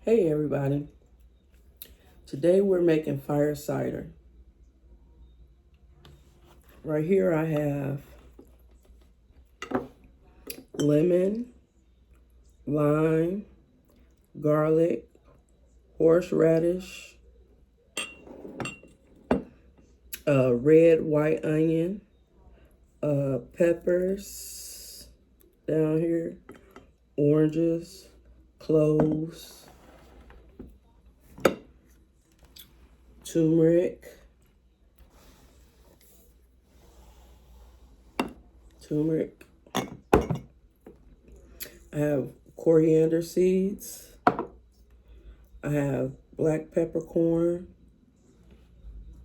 Hey everybody, today we're making fire cider. Right here I have lemon, lime, garlic, horseradish, red white onion, peppers down here, oranges, cloves, turmeric, I have coriander seeds, I have black peppercorn,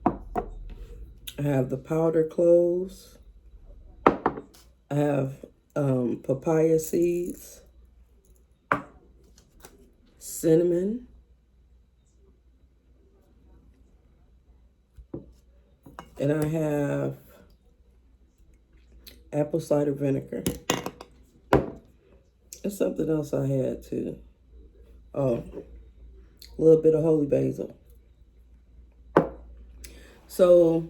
I have the powdered cloves, I have papaya seeds, cinnamon, and I have apple cider vinegar. There's something else I had too. Oh, a little bit of holy basil. So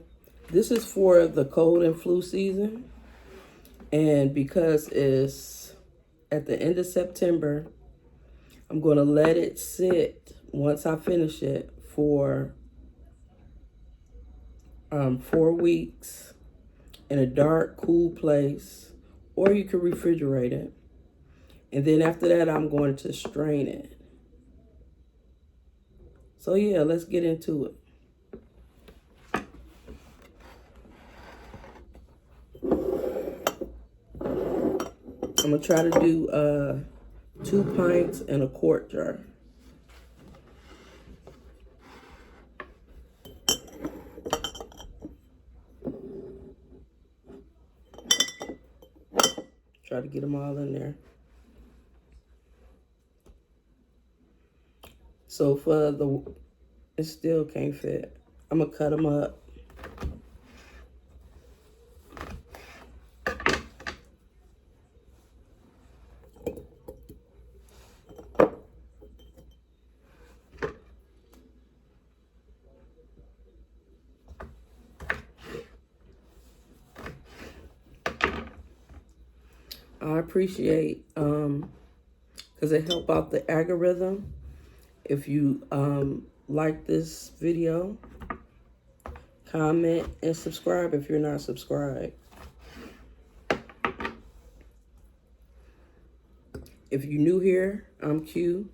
this is for the cold and flu season. And because it's at the end of September, I'm going to let it sit once I finish it for 4 weeks in a dark, cool place, or you can refrigerate it. And then after that, I'm going to strain it. So yeah, let's get into it. I'm going to try to do 2 pints in a quart jar. Try to get them all in there. So for it still can't fit. I'm going to cut them up. I appreciate, because it help out the algorithm. If you like this video, comment and subscribe if you're not subscribed. If you're new here, I'm Q.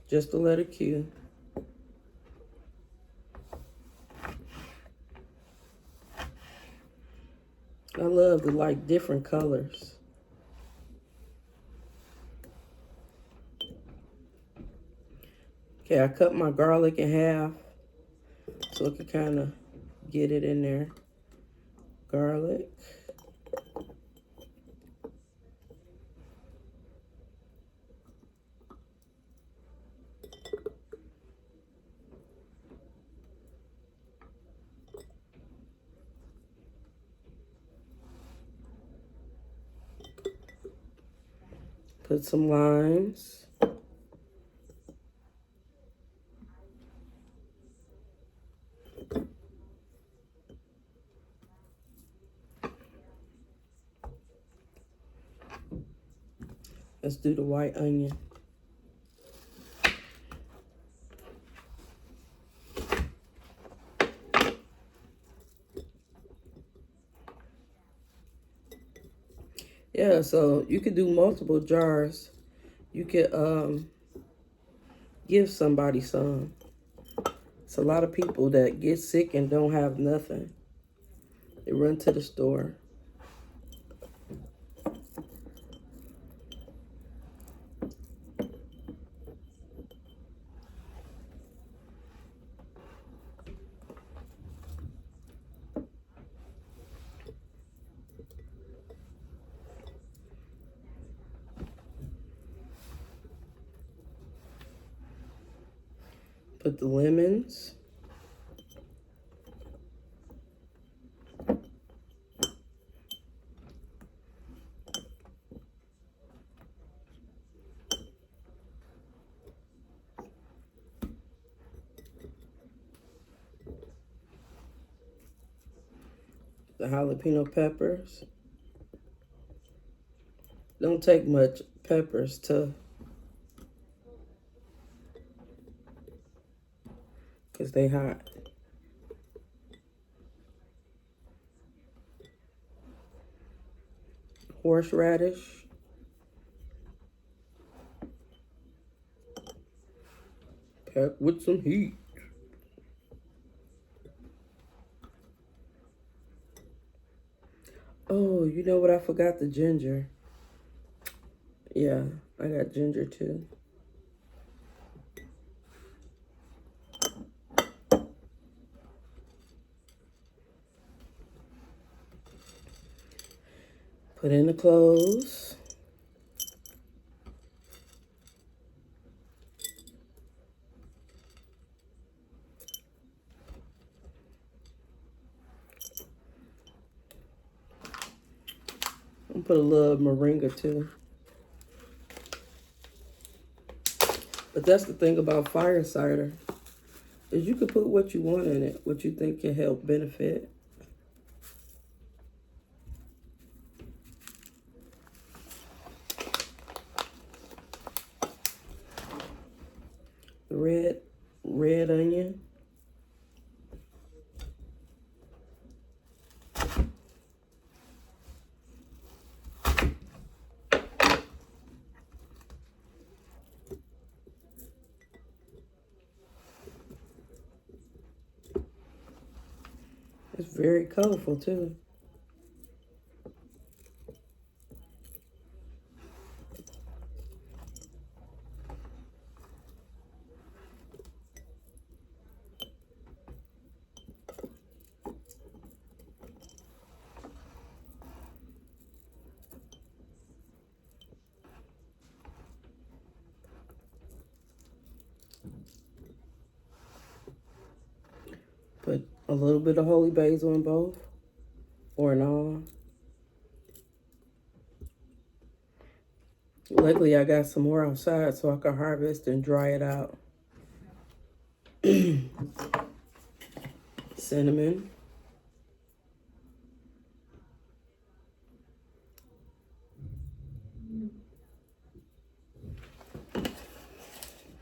Just the letter Q. I love the different colors. Okay, I cut my garlic in half so I can kind of get it in there. Garlic. Put some limes. Let's do the white onion. Yeah, so you could do multiple jars. You could give somebody some. It's a lot of people that get sick and don't have nothing. They run to the store. Put the lemons. the jalapeno peppers. Don't take much peppers because they hot. Horseradish. Packed with some heat. Oh, you know what? I forgot the ginger. Yeah, I got ginger too. Put in the cloves. And put a little moringa too. But that's the thing about fire cider, is you can put what you want in it, what you think can help benefit. Red onion. It's very colorful too. Put a little bit of holy basil in both, or in all. Luckily, I got some more outside so I can harvest and dry it out. Cinnamon.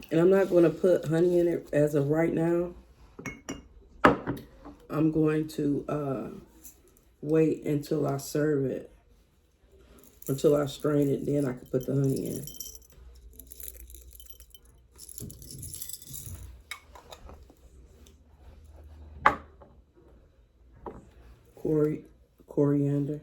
And I'm not going to put honey in it as of right now. I'm going to wait until I serve it. Until I strain it, then I can put the honey in. Coriander.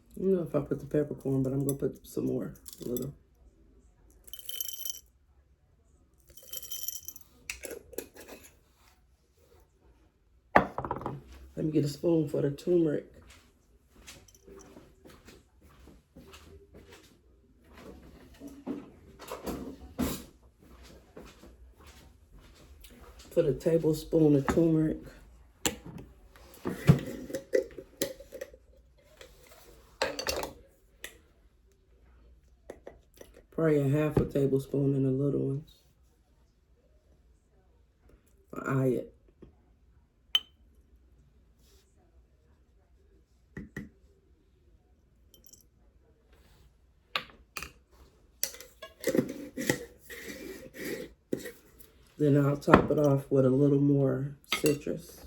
I don't know if I put the peppercorn, but I'm going to put some more, a little. Let me get a spoon for the turmeric. Put a tablespoon of turmeric. Probably a half a tablespoon in the little ones. Eye it. Then I'll top it off with a little more citrus.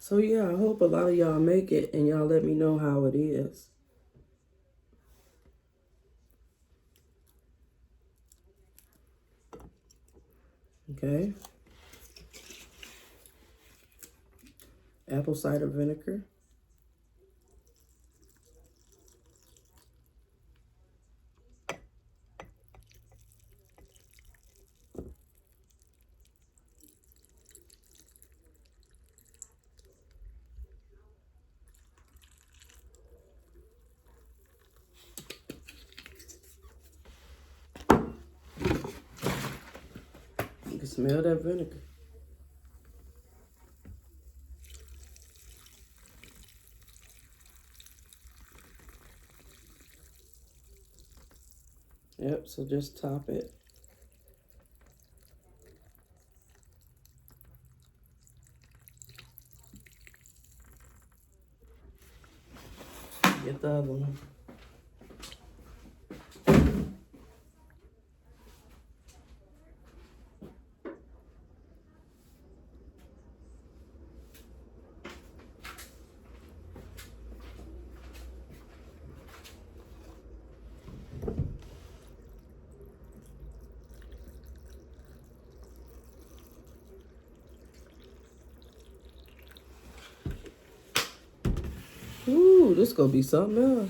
So yeah, I hope a lot of y'all make it and y'all let me know how it is. Okay. Apple cider vinegar. Smell that vinegar. Yep, so just top it. Get the other one. Ooh, this gonna be something else.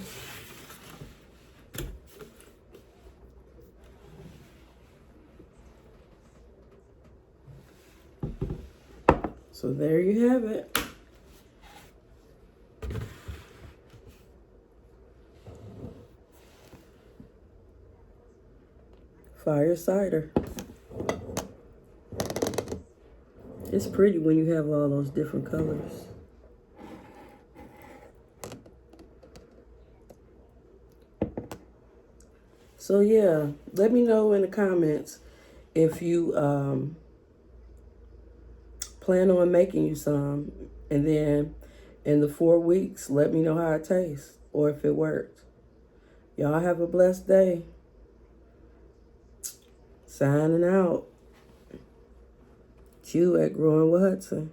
So there you have it. Fire cider. It's pretty when you have all those different colors. So yeah, let me know in the comments if you plan on making you some, and then in the 4 weeks, let me know how it tastes or if it worked. Y'all have a blessed day. Signing out. Q at Growing with Hudson.